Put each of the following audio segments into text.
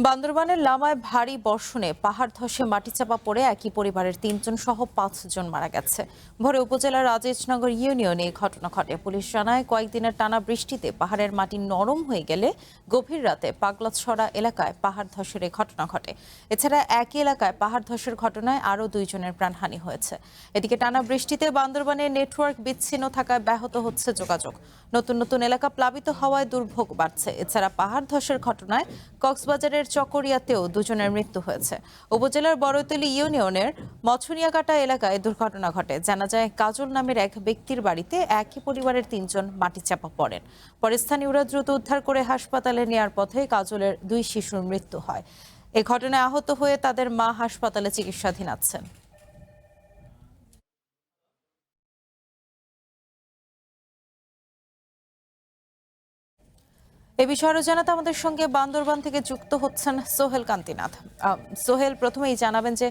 বান্দরবানের লামায় ভারী বর্ষণে পাহাড় ধসে মাটিচাপা পড়ে একই পরিবারের ৩ জন সহ ৫ জন মারা গেছে। ভোরে উপজেলার আজিজনগর ইউনিয়নে এই ঘটনা ঘটে। পুলিশ জানায়, কয়েকদিনের টানা বৃষ্টিতে পাহাড়ের মাটি নরম হয়ে গেলে গভীর রাতে পাগলাছড়া এলাকায় পাহাড় ধসের এই ঘটনা ঘটে। এছাড়া একই এলাকায় পাহাড় ধসের ঘটনায় আরও ২ জনের প্রাণহানি হয়েছে। এদিকে টানা বৃষ্টিতে বান্দরবানের নেটওয়ার্ক বিচ্ছিন্ন থাকায় ব্যাহত হচ্ছে যোগাযোগ। নতুন নতুন এলাকা প্লাবিত হওয়ায় দুর্ভোগ বাড়ছে। এছাড়া পাহাড় ধসের ঘটনায় কক্সবাজারের চকরিয়াতেও ২ জনের মৃত্যু হয়েছে। উপজেলার বড়তলী ইউনিয়নের মছনিয়াকাটা এলাকায় দুর্ঘটনা ঘটে। জানা যায়, কাজল নামের এক ব্যক্তির বাড়িতে একই পরিবারের ৩ জন মাটিচাপা পড়েন। পরে স্থানীয়রা দ্রুত উদ্ধার করে হাসপাতালে নেয়ার পথে কাজলের ২ শিশুর মৃত্যু হয়। এ ঘটনায় আহত হয়ে তাদের মা হাসপাতালে চিকিৎসাধীন আছেন। এ বিষয়ে আরো জানাতে আমাদের সঙ্গে বান্দরবান থেকে যুক্ত হচ্ছেন সোহেল কান্তিনাথ। সোহেল, প্রথমেই জানাবেন যে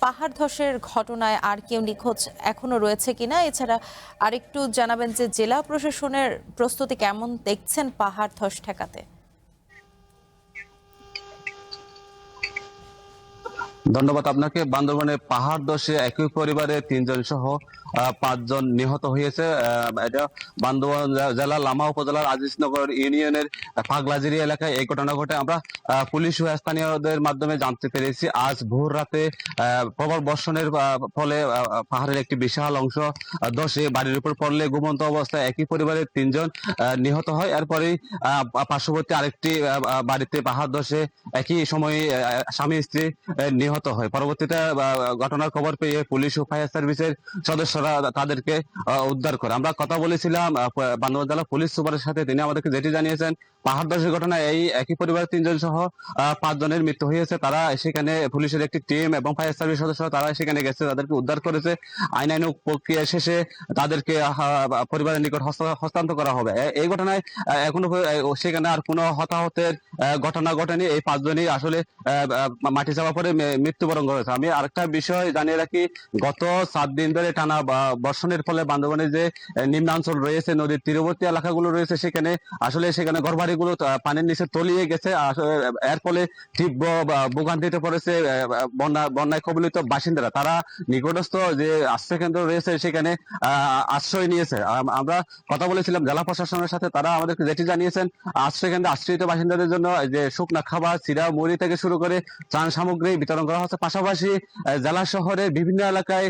পাহাড় ধসের ঘটনায় আর কেউ নিখোঁজ এখনো রয়েছে কিনা, এছাড়া আরেকটু জানাবেন যে জেলা প্রশাসনের প্রস্তুতি কেমন দেখছেন পাহাড় ধস ঠেকাতে। ধন্যবাদ আপনাকে। বান্দরবানের পাহাড় ধসে একই পরিবারের ৩ জন সহ ৫ জন নিহত হয়েছে। এটা বান্দরবান জেলার লামা উপজেলার আজিজনগর ইউনিয়নের পাগলাজিরি এলাকায় এই ঘটনা ঘটে। আমরা পুলিশ ও স্থানীয়দের মাধ্যমে জানতে পেরেছি, আজ ভোর রাতে প্রবল বর্ষণের ফলে পাহাড়ের একটি বিশাল অংশ ধসে বাড়ির উপর পড়লে ঘুমন্ত অবস্থায় একই পরিবারের ৩ জন নিহত হয়। এরপরেই পার্শ্ববর্তী আরেকটি বাড়িতে পাহাড় ধসে একই সময়ে স্বামী স্ত্রী নিহত হয়। পরবর্তীতে ঘটনার খবর পেয়ে পুলিশ ও ফায়ার সার্ভিসের সদস্যরা তাদেরকে উদ্ধার করে। আমরা কথা বলেছিলাম বান্দরবান জেলা পুলিশ সুপারের সাথে, তিনি আমাদেরকে যেটি জানিয়েছেন, পাহাড় ধসের ঘটনায় এই একই পরিবারের ৩ জন সহ ৫ জনের মৃত্যু হয়েছে। তারা সেখানে পুলিশের একটি টিম এবং ফায়ার সার্ভিস সদস্যরা তারা সেখানে গেছে, তাদেরকে উদ্ধার করেছে। আইনানুগ প্রক্রিয়া শেষে তাদেরকে পরিবারের নিকট হস্তান্তর করা হবে। এই ঘটনায় এখনো সেখানে আর কোনো হতাহতের ঘটনা ঘটেনি। এই ৫ জনই আসলে মাটি চাপা পড়ে মৃত্যুবরণ করেছে। আমি আরেকটা বিষয় জানিয়ে রাখি, গত ৭ দিন ধরে টানা বর্ষণের ফলে বান্দরবানের যে নিম্নাঞ্চল রয়েছে, নদীর তীরবর্তী এলাকাগুলো রয়েছে, সেখানে ঘরবাড়িগুলো পানির নিচে তলিয়ে গেছে। এর ফলে তীব্র ভোগান্তিতে পড়েছে বন্যায় কবলিত বাসিন্দারা। তারা নিকটস্থ যে আশ্রয় কেন্দ্র রয়েছে সেখানে আশ্রয় নিয়েছে। আমরা কথা বলেছিলাম জেলা প্রশাসনের সাথে, তারা আমাদেরকে যেটি জানিয়েছেন, আশ্রয় কেন্দ্রে আশ্রিত বাসিন্দাদের জন্য যে শুকনা খাবার, চিরা মুড়ি থেকে শুরু করে ত্রাণ সামগ্রী বিতরণ করা হচ্ছে। পাশাপাশি জেলা শহরের বিভিন্ন এলাকায়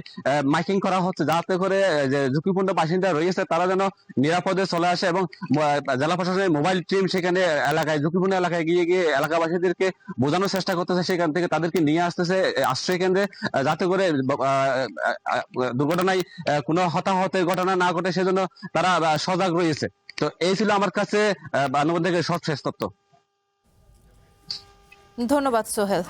মাইকিং করা হচ্ছে, যাতে করে যে ঝুঁকিপূর্ণ বাসিন্দা রয়েছে তারা যেন নিরাপদে চলে আসে। এবং জেলা প্রশাসনের মোবাইল টিম সেখানে এলাকায় ঝুঁকিপূর্ণ এলাকায় গিয়ে এলাকাবাসীদেরকে বোঝানোর চেষ্টা করতেছে, সেখান থেকে তাদেরকে নিয়ে আসতেছে আশ্রয় কেন্দ্রে, যাতে করে দুর্ঘটনায় কোনো হতাহতের ঘটনা না ঘটে, সেজন্য তারা সজাগ রয়েছে। তো এই ছিল আমার কাছে বান্দরবান থেকে সবশেষ তথ্য। ধন্যবাদ সোহেল।